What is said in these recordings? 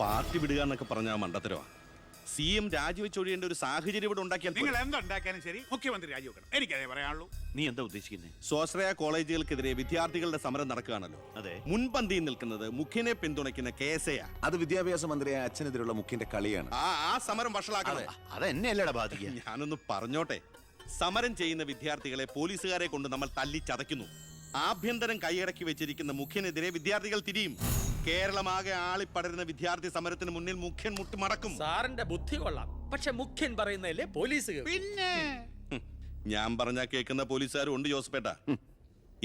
Party വിടുക എന്നൊക്കെ പറഞ്ഞ മണ്ടത്തരവാ. CM രാജിവെച്ചൊഴിയേണ്ട ഒരു സാഹചര്യം ഇവിടെ ഉണ്ടാക്കിയാൽ നിങ്ങൾ എന്തുണ്ടാക്കിയാലും ശരി മുഖ്യമന്ത്രി രാജിവെക്കണം. എനിക്കതേ പറയാനുള്ളൂ. നീ എന്താ ഉദ്ദേശിക്കുന്നത്? സ്വാശ്രയ കോളേജുകൾക്കെതിരെ വിദ്യാർത്ഥികളുടെ സമരം നടക്കുകയാണല്ലോ. അതെ. മുൻപന്തിയിൽ നിൽക്കുന്നത് മുഖ്യനെ പിന്തുണയ്ക്കുന്ന കേസയാ. അത് വിദ്യാഭ്യാസ മന്ത്രിയായ അച്ഛനെതിരുള്ള മുഖ്യന്റെ കളിയാണ്. ആ സമരം വഷളാക്കണം. അതെന്നെ അല്ലടാ ബാധിക്കുക. ഞാനൊന്ന് പറഞ്ഞോട്ടെ. സമരം ചെയ്യുന്ന വിദ്യാർത്ഥികളെ പോലീസുകാരെ കൊണ്ട് നമ്മൾ തല്ലി ചതയ്ക്കുന്നു. ആഭ്യന്തരം കൈയടക്കി വെച്ചിരിക്കുന്ന മുഖ്യനെതിരെ വിദ്യാർത്ഥികൾ തിരിയും. കേരളമാകെ ആളിപ്പടരുന്ന വിദ്യാർത്ഥി സമരത്തിന് മുന്നിൽ മുഖ്യൻ മുട്ടുമടക്കും. സാറിന്റെ ബുദ്ധി കൊള്ളാം, പക്ഷെ മുഖ്യൻ പറയുന്നതല്ലേ പോലീസ്. പിന്നെ ഞാൻ പറഞ്ഞാ കേൾക്കുന്ന പോലീസുകാരും ഉണ്ട് ജോസഫേട്ട.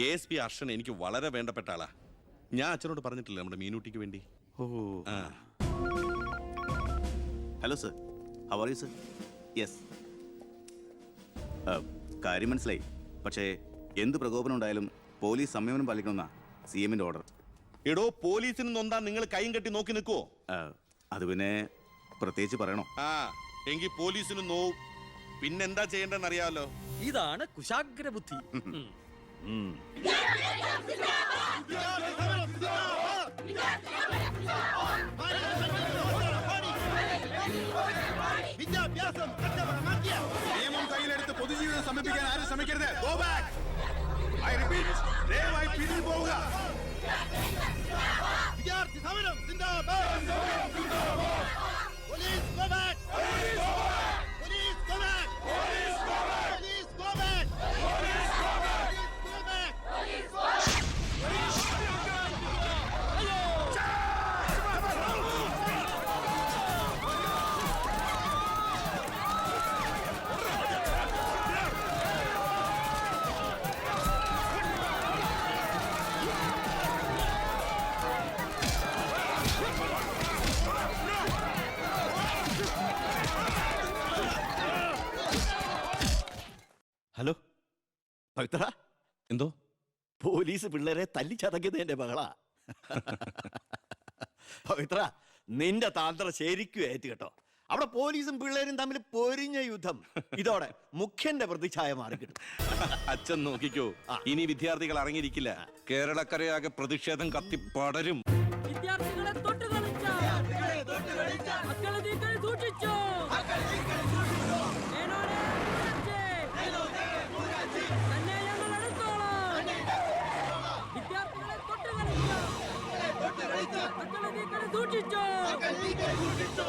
ASP അർഷൻ എനിക്ക് വളരെ വേണ്ടപ്പെട്ട ആളാ. ഞാൻ അച്ഛനോട് പറഞ്ഞിട്ടില്ല നമ്മുടെ മീനൂട്ടിക്ക് വേണ്ടി. Hello sir, how are you sir? Yes, കാര്യം മനസ്സിലായി. പക്ഷേ എന്ത് പ്രകോപനം ഉണ്ടായാലും പോലീസ് സംയമനം പാലിക്കണമെന്നാ CMന്റെ ഓർഡർ. എടോ, പോലീസിന് നൊന്താൻ നിങ്ങൾ കൈയും കെട്ടി നോക്കി നിൽക്കുവോ? അത് പിന്നെ പ്രത്യേകിച്ച് പറയണോ? എങ്കിൽ പോലീസിന് നോവും. പിന്നെന്താ ചെയ്യേണ്ടെന്ന് അറിയാമല്ലോ. ഇതാണ് കുശാഗ്ര ബുദ്ധി. നിയമം കയ്യിലെടുത്ത് പൊതുജീവിതം സമീപിക്കാൻ ആരും ശ്രമിക്കരുത്. Go back. I repeat, ദയവായി പിരിഞ്ഞു പോവുക. വിദ്യാർത്ഥി സമരം സിന്ദാബാദ്. Police go back. Police go back. Police go back. Police go back. Police go back. Police go back. Police go back. Hello Pavithra, എന്തോ പോലീസ് പിള്ളേരെ തല്ലി ചതക്കിയത് എന്റെ മകളാ. പവിത്ര, നിന്റെ താന്ത്ര ശരിക്കും ഏറ്റ് കേട്ടോ. അവിടെ പോലീസും പിള്ളേരും തമ്മിൽ പൊരിഞ്ഞ യുദ്ധം. ഇതോടെ മുഖ്യന്റെ പ്രതിച്ഛായ മാറി കിട്ടും. അച്ഛൻ നോക്കിക്കോ, ഇനി വിദ്യാർത്ഥികൾ ഇറങ്ങിയിരിക്കില്ല. കേരളക്കരയാകെ പ്രതിഷേധം കത്തിപ്പടരും. വിദ്യാർത്ഥികളെ തൊട്ട് കളിച്ച മക്കളെ നീക്കളി സൂക്ഷിച്ചു. തന്നെ ഞങ്ങൾ എടുത്തോളാം. വിദ്യാർത്ഥികളെ തൊട്ട് കളിച്ച മക്കളെ നീക്കളി സൂക്ഷിച്ചു.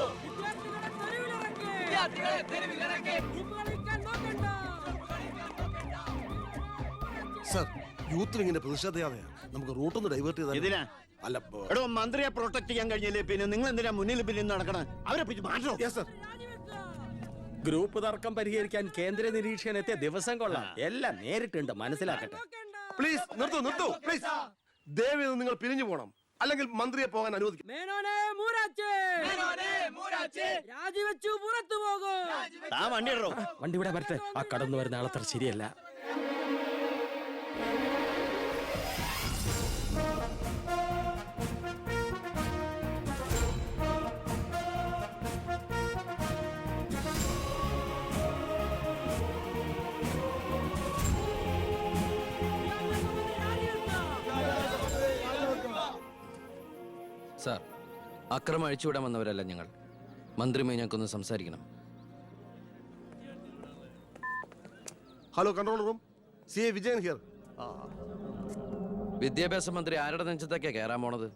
വിദ്യാർത്ഥികളെ തെരുവിലിറങ്ങി കളിക്കാൻ നോക്കണ്ട. സർ, യൂത്തിൽ ഇങ്ങനെ പ്രതിഷേധയാതെയാ നമുക്ക് റൂട്ടൊന്ന് ഡൈവേർട്ട് ചെയ്താൽ. ഇതിനാ അല്ല, എടോ, മന്ത്രിയെ പ്രൊട്ടക്ട് ചെയ്യാൻ കഴിഞ്ഞില്ലേ പിന്നെ നിങ്ങൾ എന്തിനാ മുന്നിൽ പിന്നിൽ നടക്കണം? അവരെ പിടിച്ച് മാറ്റണം. Yes sir. ഗ്രൂപ്പ് തർക്കം പരിഹരിക്കാൻ കേന്ദ്ര നിരീക്ഷകൻ എത്തിയ ദിവസം കൊള്ളാം. എല്ലാം നേരിട്ടുണ്ട്, മനസ്സിലാക്കട്ടെ. പ്ലീസ് നിർത്തൂ പ്ലീസ്. ദയവേത് നിങ്ങൾ പിരിഞ്ഞു പോകണം, അല്ലെങ്കിൽ മന്ത്രിയെ പോകാൻ അനുവദിക്കും. മേനോനെ മൂരാച്ചേ രാജിവെച്ചു പുറത്തു പോകും. വണ്ടി ഇടറോ. വണ്ടി ഇവിടെ വരട്ടെ. ആ കടന്നു വരുന്ന ആളത്ര ശരിയല്ല. സാർ, അക്രമം അഴിച്ചുവിടാൻ വന്നവരല്ല ഞങ്ങൾ. മന്ത്രിയുമായി ഞങ്ങൾക്കൊന്ന് സംസാരിക്കണം. Hello, control room. CA Vijayan here. വിദ്യാഭ്യാസ മന്ത്രി ആരുടെ നെഞ്ചത്തൊക്കെയാ കയറാൻ പോണത്?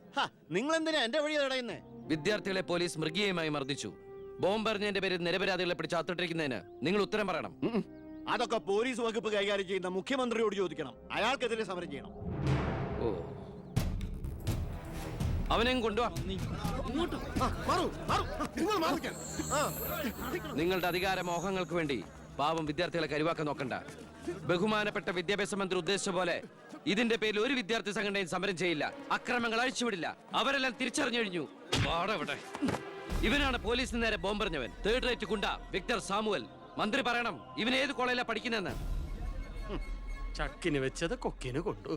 നിങ്ങൾ എന്തിനാ എന്റെ വഴി തടയുന്നേ? വിദ്യാർത്ഥികളെ പോലീസ് മൃഗീയമായി മർദ്ദിച്ചു. ബോംബെറിഞ്ഞതിന്റെ പേരിൽ നിരപരാധികളെ പിടിച്ച് അത്തിട്ടിരിക്കുന്നതിന് നിങ്ങൾ ഉത്തരം പറയണം. അതൊക്കെ പോലീസ് വകുപ്പ് കൈകാര്യം ചെയ്യുന്ന മുഖ്യമന്ത്രിയോട് ചോദിക്കണം. അയാൾക്കെതിരെ സമരം ചെയ്യണം. ഓ, അവനെയും കൊണ്ടുവാ. നിങ്ങളുടെ അധികാര മോഹങ്ങൾക്ക് വേണ്ടി പാവം വിദ്യാർത്ഥികളെ കരുവാക്കാൻ നോക്കണ്ട. ബഹുമാനപ്പെട്ട വിദ്യാഭ്യാസ മന്ത്രി ഉദ്ദേശിച്ച പോലെ ഇതിന്റെ പേരിൽ ഒരു വിദ്യാർത്ഥി സംഘടനയും സമരം ചെയ്യില്ല. അക്രമങ്ങൾ അഴിച്ചുവിടില്ല. അവരെല്ലാം തിരിച്ചറിഞ്ഞു കഴിഞ്ഞു. ഇവനാണ് പോലീസിന് നേരെ ബോംബെറിഞ്ഞവൻ. 3rd റേറ്റ് ഗുണ്ട വിക്ടർ സാമുവൽ. മന്ത്രി പറയണം ഇവൻ ഏത് കോളേജിലാണ് പഠിക്കുന്നതെന്ന്. ചക്കിന് വെച്ചത് കൊക്കിന് കൊണ്ടു.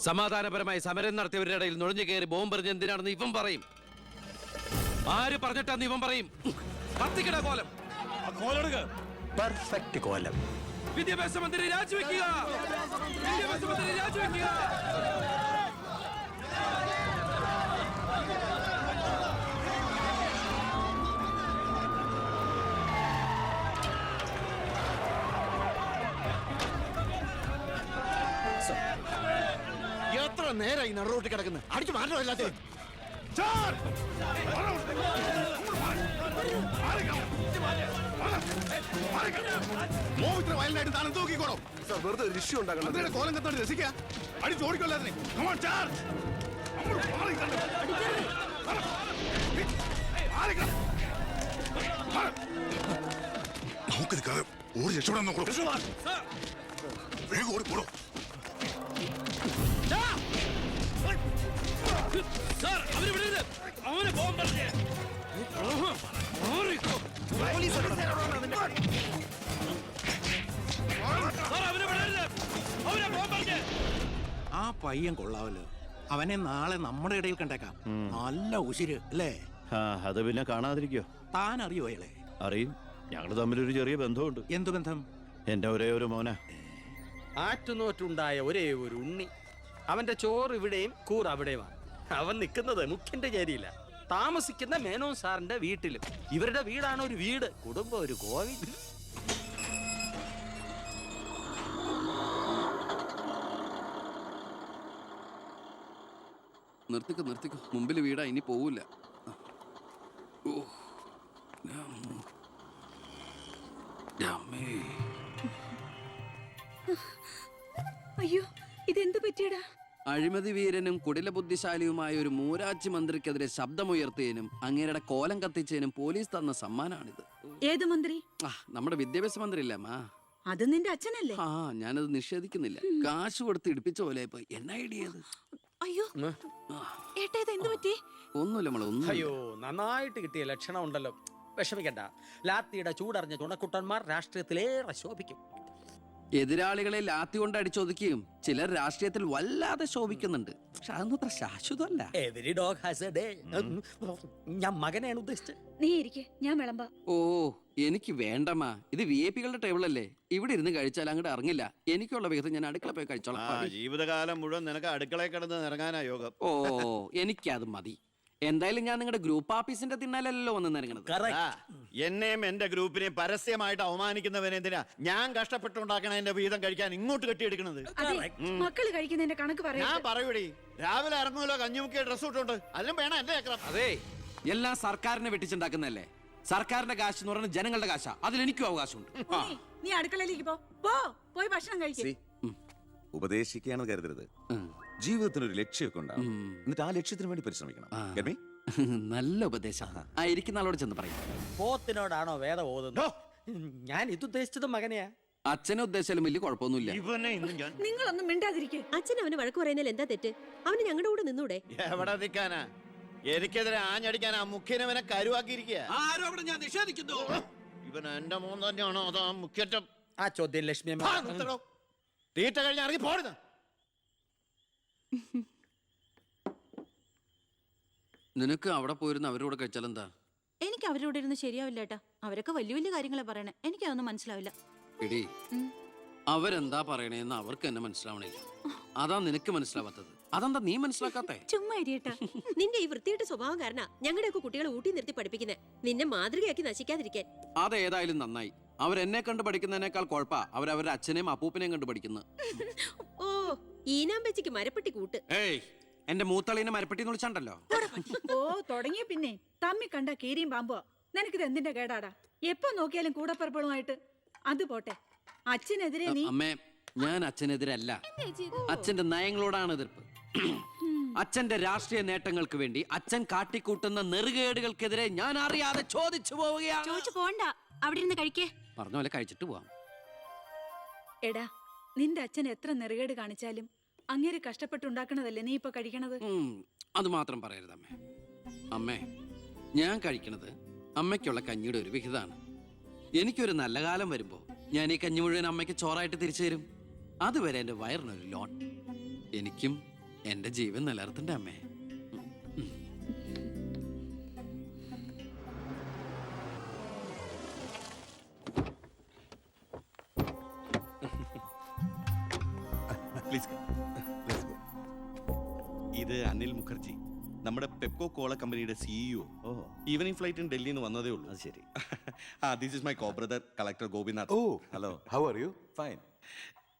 സമാധാനപരമായി സമരം നടത്തിയവരുടെ ഇടയിൽ നുഴഞ്ഞു കയറി ബോംബെറിഞ്ഞ എന്തിനാണെന്ന് ഇവൻ പറയും. ആര് പറഞ്ഞിട്ടാന്ന് ഇവൻ പറയും. കത്തിക്കട കോലം. പെർഫെക്റ്റ് കോലം. വിദ്യാഭ്യാസ മന്ത്രി രാജിവെക്കുക. വിദ്യാഭ്യാസ മന്ത്രി രാജിവെക്കുക. എത്ര നേരായി നടുറോട്ട് കിടക്കുന്നത്? അടിച്ചു മാറ്റോ എല്ലാത്തിനും. വയലിനായിട്ട് താൻ എന്ത് നോക്കിക്കോളോ? സാർ വെറുതെ ഒരു ഇഷ്യൂ ഉണ്ടാക്കണം. കോലം കത്തോണ്ട് രസിക്കുക. അടിച്ച് ഓടിക്കൊല്ലാതിനെ. നമുക്കിത് ഓടി രക്ഷപ്പെടാൻ നോക്കൂ. വേഗം ഓടിപ്പോടോ. ആ പയ്യൻ കൊള്ളാവല്ലോ. അവനെ നാളെ നമ്മുടെ ഇടയിൽ കണ്ടേക്കാം. നല്ല ഉശിര് അല്ലേ? ആ, അത് പിന്നെ കാണാതിരിക്കോ? താൻ അറിയോ അയാളെ? അറിയും. ഞങ്ങൾ തമ്മിലൊരു ചെറിയ ബന്ധമുണ്ട്. എന്തു ബന്ധം? എന്റെ ഒരേ ഒരു മോന. ആറ്റുനോറ്റുണ്ടായ ഒരേ ഒരു ഉണ്ണി. അവന്റെ ചോറ് ഇവിടെയും കൂർ അവിടെയുമാണ്. അവൻ നിൽക്കുന്നത് മുഖ്യന്റെ ചേരിയില്ല, താമസിക്കുന്ന മേനോൻ സാറിന്റെ വീട്ടിലും. ഇവരുടെ വീടാണ് ഒരു വീട്, കുടുംബം ഒരു കോവിൽ. നിർത്തിക്കോ മുമ്പിൽ വീടാ, ഇനി പോവില്ല. അയ്യോ, ഇതെന്ത് പറ്റിയടാ? അഴിമതി വീരനും കുടില ബുദ്ധിശാലിയുമായ ഒരു മൂരാച്ചി മന്ത്രിക്കെതിരെ ശബ്ദമുയർത്തിയതിനും അങ്ങേരുടെ കോലം കത്തിച്ചതിനും പോലീസ് തന്ന സമ്മാനാണിത്. ഏത് മന്ത്രി? നമ്മുടെ വിദ്യാഭ്യാസ മന്ത്രി ഇല്ലേ അമ്മ? അത് നിന്റെ അച്ഛനല്ലേ? ആ, ഞാനത് നിഷേധിക്കുന്നില്ല. കാശ് കൊടുത്ത് ഇടിപ്പിച്ച പോലെ ഇപ്പൊ എന്നെ ഐഡിയത്. അയ്യോ ഏട്ടാ, ഇത് എന്ത് പറ്റി? ഒന്നുമില്ല മോളെ, ഒന്നും. അയ്യോ, നന്നായിട്ട് കിട്ടിയ ലക്ഷണം ഉണ്ടല്ലോ. വിഷമിക്കണ്ട. ലാത്തിയുടെ ചൂടറിഞ്ഞ തുണക്കുട്ടന്മാർ രാഷ്ട്രീയത്തിലേറെ ശോഭിക്കും. എതിരാളികളെ ലാത്തി കൊണ്ട് അടിച്ചൊതുക്കിയും ചിലർ രാഷ്ട്രീയത്തിൽ വല്ലാതെ ശോഭിക്കുന്നുണ്ട്. പക്ഷെ അതൊന്നും അത്ര ശാശ്വതമല്ല. Every dog has a day. ഞാൻ മകനെയാണ് ഉദ്ദേശിച്ചത്. നീ ഇരിക്കെ, ഞാൻ വിളമ്പാ. ഓ, എനിക്ക് വേണ്ടമ്മ. ഇത് VIP കളുടെ ടേബിൾ അല്ലേ, ഇവിടെ ഇരുന്ന് കഴിച്ചാൽ അങ്ങോട്ട് ഇറങ്ങില്ല. എനിക്കുള്ള വിഹിതം ഞാൻ അടുക്കള പോയി കഴിച്ചോളാം. ജീവിതകാലം മുഴുവൻ നിനക്ക് അടുക്കളയിൽ കിടന്ന് ഇറങ്ങാനാ യോഗം. ഓ, എനിക്കത് മതി. എന്തായാലും ഞാൻ നിങ്ങളുടെ ഗ്രൂപ്പ് ഓഫീസിന്റെ തിന്നാലല്ലോ വന്ന് ഇറങ്ങണത്. എന്നെയും എന്റെ ഗ്രൂപ്പിനെയും പരസ്യമായിട്ട് അവമാനിക്കുന്നവനെന്തിനാ ഞാൻ കഷ്ടപ്പെട്ടുണ്ടാക്കണ എന്റെ വീതം കഴിക്കാൻ ഇങ്ങോട്ട് കെട്ടിയെടുക്കണത്? മക്കള് കഴിക്കുന്നതിന്റെ കണക്ക് പറയാ. ഞാൻ പറയൂടി, രാവിലെ ഇറങ്ങുമല്ലോ കഞ്ഞിമുക്കിയ ഡ്രസ് ഇട്ടുണ്ട്, അതിലും വേണം എന്റെ ചക്രം. അതെ, എല്ലാം സർക്കാരിനെ വെട്ടിച്ചുണ്ടാക്കുന്നല്ലേ. സർക്കാരിന്റെ കാശ് എന്ന് പറയുന്നത് ജനങ്ങളുടെ കാശാ, അതിലെനിക്കും അവകാശമുണ്ട്. നീ അടുക്കളയിലേക്ക് പോയി ഭക്ഷണം കഴിക്കും. ഉപദേശിക്കുകയാണെന്ന് കരുതരുത്. ജീവിതത്തിന് ഒരു ലക്ഷ്യമൊക്കെ ഉണ്ടാവും. എന്നിട്ട് ആ ലക്ഷ്യത്തിന് വേണ്ടി പരിശ്രമിക്കണം. Get me? നല്ല ഉപദേശം. ഇരിക്കുന്ന ആളോട് ചെന്ന് പറയും. പോത്തിനോടാണോ വേദം ഓതുന്നത്? ഞാൻ ഇതുദ്ദേശിച്ചത് മകനെയാ. അച്ഛനെ ഉദ്ദേശിച്ചാലും വലിയ കുഴപ്പമൊന്നുമില്ല. ഇവനെ ഇന്ന് ഞാൻ നിങ്ങളൊന്നും മിണ്ടാതിരിക്കെ. അച്ഛൻ അവന് വഴക്ക് പറയുന്നതിൽ എന്താ തെറ്റ്? അവന് ഞങ്ങളുടെ കൂടെ നിന്നൂടെ? എവിടെ നിൽക്കാനാ? എനിക്കെതിരെ ആഞ്ഞടിക്കാൻ ആ മുഖ്യനവനെ കരുവാക്കിയിരിക്കുക. ആരോപണം ഞാൻ നിഷേധിക്കുന്നു. ഇവൻ എന്റെ മോൻ തന്നെയാണോ അതോ മുഖ്യറ്റം? ആ ചോദ്യം ലക്ഷ്മി തീറ്റ കഴിഞ്ഞ് ഇറങ്ങി പോരുന്നു. നിനക്ക് അവിടെ പോയിരുന്ന അവരോട് കഴിച്ചാൽ എന്താ? എനിക്ക് അവരോട് ഇരുന്ന് ശരിയാവില്ല ഏട്ടാ. അവരൊക്കെ വലിയ വലിയ കാര്യങ്ങളെ പറയണേ, എനിക്ക് അതൊന്നും മനസ്സിലാവില്ല. എടി, അവരെന്താ പറയണേന്ന് അവർക്ക് എന്നെ മനസ്സിലാവണില്ല. അതാ നിനക്ക് മനസ്സിലാവാത്തത്. അതെന്താ നീ മനസ്സിലാക്കാത്തെ? ചുമ്മാ ഇരിയേട്ടാ. നിന്റെ ഈ വൃത്തിയുടെ സ്വഭാവം കാരണം ഞങ്ങളുടെയൊക്കെ കുട്ടികളെ ഊട്ടി നിർത്തി പഠിപ്പിക്കുന്നത്, നിന്നെ മാതൃകയാക്കി നശിക്കാതിരിക്കാൻ. അതേതായാലും നന്നായി. അവരെന്നെ കണ്ട് പഠിക്കുന്നതിനേക്കാൾ കുഴപ്പാ അവരവരുടെ അച്ഛനെയും അപ്പൂപ്പനെയും കണ്ട് പഠിക്കുന്നത്. ഓ, ഈനാമ്പച്ചിക്ക് മരപ്പെട്ടി കൂട്ട്. ഏയ്, എന്റെ മൂത്തളീനെ മരപ്പെട്ടി എന്ന് വിളിച്ചാണ്ടല്ലോ. ഓ, തുടങ്ങിയ പിന്നെ തമ്മി കണ്ട കീരിയും പാമ്പോ. നിനക്കിത് എന്തിന്റെ കേടാടാ? എപ്പോ നോക്കിയാലും കൂടപ്പറപ്പളുമായിട്ട്. അത് പോട്ടെ, അച്ഛനെതിരെ നീ. അമ്മേ, ഞാൻ അച്ഛനെതിരല്ല. അച്ഛന്റെ നയങ്ങളോടാണ് എതിർപ്പ്. അച്ഛന്റെ രാഷ്ട്രീയ നേട്ടങ്ങൾക്ക് വേണ്ടി അച്ഛൻ കാട്ടിക്കൂട്ടുന്ന നെറുകേടുകൾക്കെതിരെ ഞാൻ അറിയാതെ ചോദിച്ചു പോവുകയാണ്. ചോദിച്ചു പോണ്ട, അവിടെ ഇരുന്ന് കഴിക്കേ. പറഞ്ഞ പോലെ കഴിച്ചിട്ട് പോവാം. എടാ, നിന്റെ അച്ഛൻ എത്ര നെറുകേട് കാണിച്ചാലും അങ്ങേര് കഷ്ടപ്പെട്ടുണ്ടാക്കണതല്ലേ നീ ഇപ്പൊ കഴിക്കണത്? അത് മാത്രം പറയരുത് അമ്മേ. അമ്മേ, ഞാൻ കഴിക്കണത് അമ്മയ്ക്കുള്ള കഞ്ഞിയുടെ ഒരു വിഹിതമാണ്. എനിക്കൊരു നല്ല കാലം വരുമ്പോ ഞാൻ ഈ കഞ്ഞി മുഴുവൻ അമ്മയ്ക്ക് ചോറായിട്ട് തിരിച്ചു തരും. അതുവരെ എന്റെ വയറിനൊരു ലോൺ. എനിക്കും എന്റെ ജീവൻ നിലനിർത്തണ്ടേ അമ്മേ? ഇത് അനിൽ മുഖർജി, നമ്മുടെ പെപ്കോ കോള കമ്പനിയുടെ CEO. ഈവനിങ് ഫ്ലൈറ്റിന് ഡൽഹിയിൽ നിന്ന് വന്നതേ ഉള്ളൂ. ശരി. This is my co brother collector Gopinath. Oh, hello. How are you? Fine.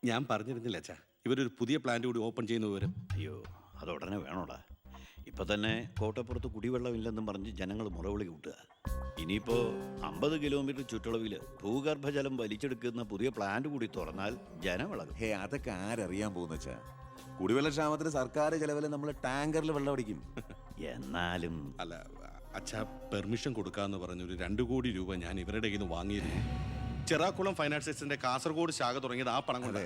ഞാൻ പറഞ്ഞിരുന്നില്ല അച്ഛാ, ഇവരൊരു പുതിയ പ്ലാന്റ് കൂടി ഓപ്പൺ ചെയ്യുന്ന വിവരം. അയ്യോ അതുടനെ വേണോടാ. ഇപ്പൊ തന്നെ കോട്ടപ്പുറത്ത് കുടിവെള്ളമില്ലെന്നും പറഞ്ഞ് ജനങ്ങൾ മുറവിളി കൂട്ടുക. ഇനിയിപ്പോ 50 കിലോമീറ്റർ ചുറ്റളവിൽ ഭൂഗർഭജലം വലിച്ചെടുക്കുന്ന പുതിയ പ്ലാന്റ് കൂടി തുറന്നാൽ ജനമിളകും. ഹേ, അതൊക്കെ ആരറിയാൻ പോകുന്ന വെച്ചാ? കുടിവെള്ള ക്ഷാമത്തിന് സർക്കാർ ചെലവിൽ നമ്മൾ ടാങ്കറിൽ വെള്ളം അടിക്കും. എന്നാലും അല്ല അച്ഛാ, പെർമിഷൻ കൊടുക്കാന്ന് പറഞ്ഞൊരു 2 കോടി രൂപ ഞാൻ ഇവരുടെ കയ്യിൽ നിന്ന് വാങ്ങിയിരുന്നു. ചെറാക്കുളം ഫൈനാൻസിന്റെ കാസർഗോഡ് ശാഖ തുടങ്ങിയത് ആ പണം കൊണ്ട്.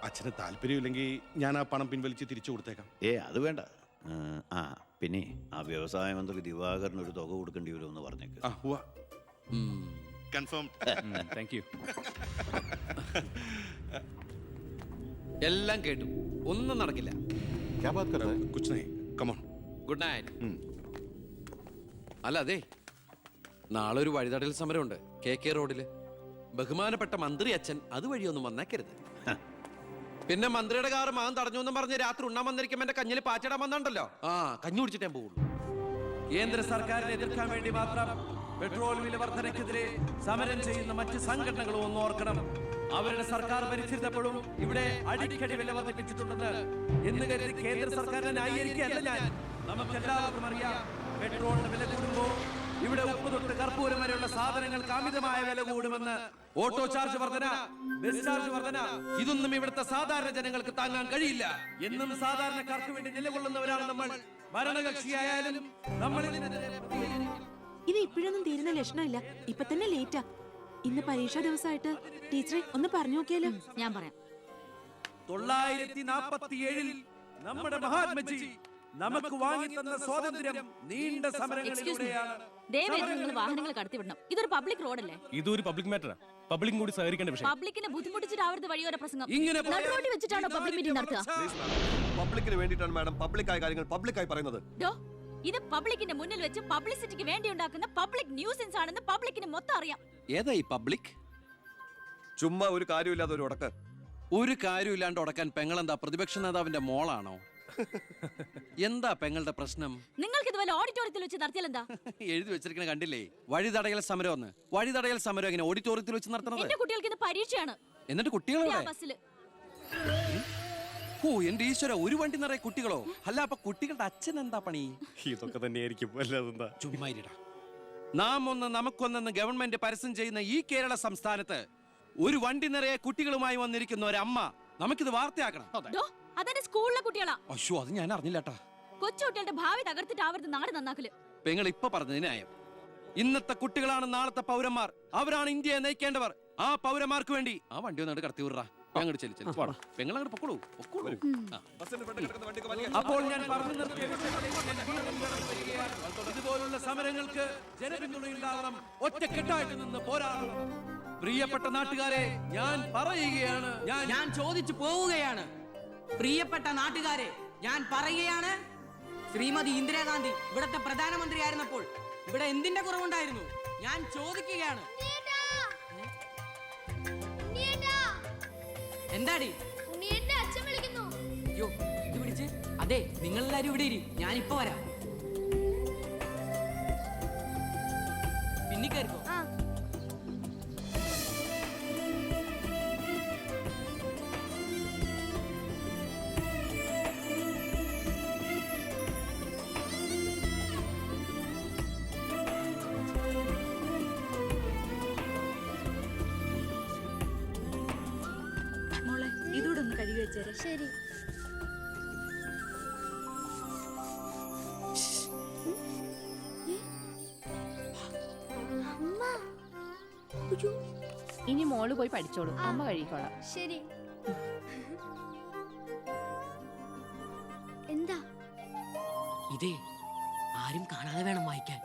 അച്ഛന് താല്പര്യമില്ലെങ്കിൽ ഞാൻ ആ പണം പിൻവലിച്ച് തിരിച്ചു കൊടുത്തേക്കാം. അത് വേണ്ട. പിന്നെ ആ വ്യവസായ മന്ത്രി ദിവാകരന് ഒരു തുക കൊടുക്കേണ്ടി വരുമെന്ന് പറഞ്ഞേക്ക്. കൺഫേം. Thank you. എല്ലാം കേട്ടു, ഒന്നും നടക്കില്ല. Good night. അല്ല അതെ, നാളെ ഒരു വഴിതടയൽ സമരമുണ്ട് KK റോഡില്. ബഹുമാനപ്പെട്ട മന്ത്രി അച്ഛൻ അതുവഴിയൊന്നും വന്നേക്കരുത്. പിന്നെ മന്ത്രിയുടെ കാറ് മാൻ തടഞ്ഞു എന്നും പറഞ്ഞ് രാത്രി ഉണ്ണാൻ വന്നിരിക്കുമ്പോ എന്റെ കഞ്ഞിൽ പാച്ചിടാൻ വന്നിട്ടുണ്ടല്ലോ. കഞ്ഞി കുടിച്ചിട്ടേ പോകുള്ളൂ. കേന്ദ്ര സർക്കാരിനെ എതിർക്കാൻ വേണ്ടി മാത്രം പെട്രോൾ വില വർധനയ്ക്കെതിരെ സമരം ചെയ്യുന്ന മറ്റ് സംഘടനകളും ഒന്ന് ഓർക്കണം. അവരുടെ സർക്കാർ ഭരിച്ചിരുന്നപ്പോഴും ഇവിടെ അടിക്കടി വില വർദ്ധിപ്പിച്ചിട്ടുണ്ടെന്ന് എന്ന് കരുതി കേന്ദ്ര സർക്കാരിനെ ന്യായീകരിക്കുകയല്ല ഞാൻ. നമുക്കെല്ലാവർക്കും അറിയാം, പെട്രോളിന് വില കൂടുമ്പോ ഇവിടെ ഉപ്പ് തൊട്ട് കർപ്പൂരം വരെയുള്ള സാധനങ്ങൾക്ക് അമിതമായ വില കൂടുമെന്ന്. ഓട്ടോ ചാർജ് വർധന, ബസ് ചാർജ് വർധന, ഇതൊന്നും ഇവിടുത്തെ സാധാരണ ജനങ്ങൾക്ക് താങ്ങാൻ കഴിയില്ല. എന്നും സാധാരണക്കാർക്ക് വേണ്ടി നിലകൊള്ളുന്നവരാണ് നമ്മൾ. ഭരണകക്ഷിയായാലും നമ്മൾ ഇത് ഇപ്പോഴൊന്നും തീരുന്ന ലക്ഷണമില്ല. ഇപ്പൊ തന്നെ ലേറ്റാ. ഇന്ന് പരീക്ഷാ ദിവസമായിട്ട് ടീച്ചറെ ഒന്ന് പറഞ്ഞു നോക്കിയാലോ? ഞാൻ പറയാം. 947 നമ്മുടെ മഹാത്മജി നമുക്ക് വാങ്ങിത്തന്ന സ്വാതന്ത്ര്യം നീണ്ട സമരങ്ങളിലൂടെയാണ്. നിങ്ങൾ വാഹനങ്ങൾ കടത്തിവിടണം. ഇതൊരു പബ്ലിക് റോഡല്ലേ? ഇതൊരു പബ്ലിക് മാറ്ററാ. പബ്ലിക്കും കൂടി സഹകരിക്കേണ്ട വിഷയം. പബ്ലിക്കിനെ ബുദ്ധിമുട്ടിച്ചിട്ടാവരുത് വഴിയോര പ്രസംഗം. ഇങ്ങനെ റോഡിൽ വെച്ചിട്ടാണോ പബ്ലിക് മീറ്റിംഗ് നടത്തുക? പബ്ലിക്കിന് വേണ്ടിയിട്ടാണ് മാഡം പബ്ലിക്കായ കാര്യങ്ങൾ പബ്ലിക്കായി പറയുന്നത്. ഇത് പബ്ലിക്കിന്റെ മുന്നിൽ വെച്ച് പബ്ലിസിറ്റിക്ക് വേണ്ടി ഉണ്ടാക്കുന്ന പബ്ലിക് ന്യൂസൻസ് ആണെന്ന് പബ്ലിക്കിന് മൊത്തം അറിയാം. ഏതാ ഈ പബ്ലിക്? ചുമ്മാ ഒരു കാര്യമില്ലാതെ ഒരു ഉടക്ക്. ഒരു കാര്യമില്ലാണ്ട് ഉടക്കാൻ പെങ്ങളെന്താ പ്രതിപക്ഷ നേതാവിന്റെ മോളാണോ? എന്താ പെങ്ങളുടെ പ്രശ്നം? നിങ്ങൾക്ക് ഇതുപോലെ ഓഡിറ്റോറിയത്തിൽ വെച്ച് നടത്തിയാൽ എന്താ? എഴുതി വെച്ചിരിക്കണ കണ്ടില്ലേ, വഴിതടയൽ സമരം ഒന്ന്. വഴിതടയൽ സമരം എങ്ങനെ ഓഡിറ്റോറിയത്തിൽ വെച്ച് നടത്തണത്? എന്റെ കുട്ടികൾക്ക് ഇത് പരീക്ഷയാണ്. എന്നിട്ട് കുട്ടികളെ ബസ്സിൽ. ഓ എന്റെ ഈശ്വര, ഒരു വണ്ടി നിറയെ കുട്ടികളോ? അല്ല അപ്പൊ കുട്ടികളുടെ അച്ഛൻ എന്താ പണി? ഇതൊക്കെ തന്നെയായിരിക്കും. അല്ലാതെന്താ? ചുമ്മാരിടാ. നാം ഒന്ന് നമുക്കൊന്നെന്ന് ഗവൺമെന്റ് പരസ്യം ചെയ്യുന്ന ഈ കേരള സംസ്ഥാനത്ത് ഒരു വണ്ടി നിറയെ കുട്ടികളുമായി വന്നിരിക്കുന്ന ഒരമ്മ നമുക്കിത് വാർത്തയാക്കണം. അതെന്റെ സ്കൂളിലെ കുട്ടികളാ. അയ്യോ, അത് ഞാൻ അറിഞ്ഞില്ലാട്ടാ. കൊച്ചുകുട്ടികളുടെ ഭാവി തകർത്തിട്ടാവരുത് നാട് നന്നാക്കല്. പെങ്ങൾ ഇപ്പൊ പറഞ്ഞത് ന്യായം. ഇന്നത്തെ കുട്ടികളാണ് നാളത്തെ പൗരന്മാർ. അവരാണ് ഇന്ത്യയെ നയിക്കേണ്ടവർ. ആ പൗരന്മാർക്ക് വേണ്ടി ആ വണ്ടി ഒന്നാണ്ട് കടത്തി വിടറാ. ഞങ്ങൾ പെങ്ങൾ അങ്ങോട്ട് പൊക്കോളൂ. അപ്പോൾ ഞാൻ പറഞ്ഞു നിർത്തിയ ഇതുപോലുള്ള സമരങ്ങൾക്ക് ജനപിന്തുണയുണ്ടാകണം. ഒറ്റക്കെട്ടായിട്ട് നിന്ന് പോരാടണം. പ്രിയപ്പെട്ട നാട്ടുകാരെ, ഞാൻ പറയുകയാണ്, ഞാൻ ചോദിച്ചു പോവുകയാണ്. പ്രിയപ്പെട്ട നാട്ടുകാരെ, ഞാൻ പറയുകയാണ്, ശ്രീമതി ഇന്ദിരാഗാന്ധി ഇവിടത്തെ പ്രധാനമന്ത്രിയായിരുന്നപ്പോൾ ഇവിടെ എന്തിന്റെ കുറവുണ്ടായിരുന്നു? ഞാൻ ചോദിക്കുകയാണ്. എന്താടി? അയ്യോ, ഇത് പിടിച്ച്. അതെ, നിങ്ങളെല്ലാരും ഇവിടെ ഇരി, ഞാനിപ്പോ വരാം. പിന്നെ കയറിക്കോ. മോളെ ഇതൂടെ ഒന്ന് കഴുകി വെച്ചേരെ. ശരി. ഇനി മോള് പോയി പഠിച്ചോളൂ, അമ്മ കഴിക്കോളാം. ശരി. എന്താ ഇതേ ആരും കാണാതെ വേണം വായിക്കാൻ.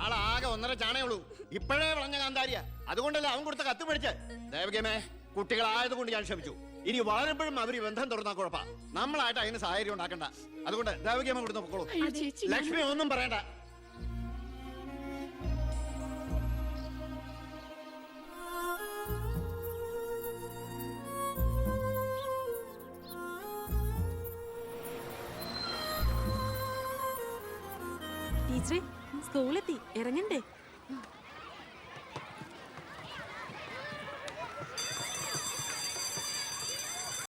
ആളാകെ 1.5 ചാണേ ഉള്ളൂ. ഇപ്പോഴേ വളഞ്ഞ കാന്താരിയ. അതുകൊണ്ടല്ലേ അവൻ കൊടുത്ത കത്ത് പഠിച്ച്. ദേവകമേ, കുട്ടികളായതുകൊണ്ട് ഞാൻ ക്ഷമിച്ചു. ഇനി വളരുമ്പോഴും അവർ ബന്ധം തുറന്നാ കുഴപ്പാ. നമ്മളായിട്ട് അതിന് സാഹചര്യം ഉണ്ടാക്കണ്ട. അതുകൊണ്ട് ദേവകമ കൊടുത്ത് പൊക്കോളൂ. ലക്ഷ്മി ഒന്നും പറയണ്ട. ടീച്ചറെ, സ്കൂളെത്തി, ഇറങ്ങണ്ടേ?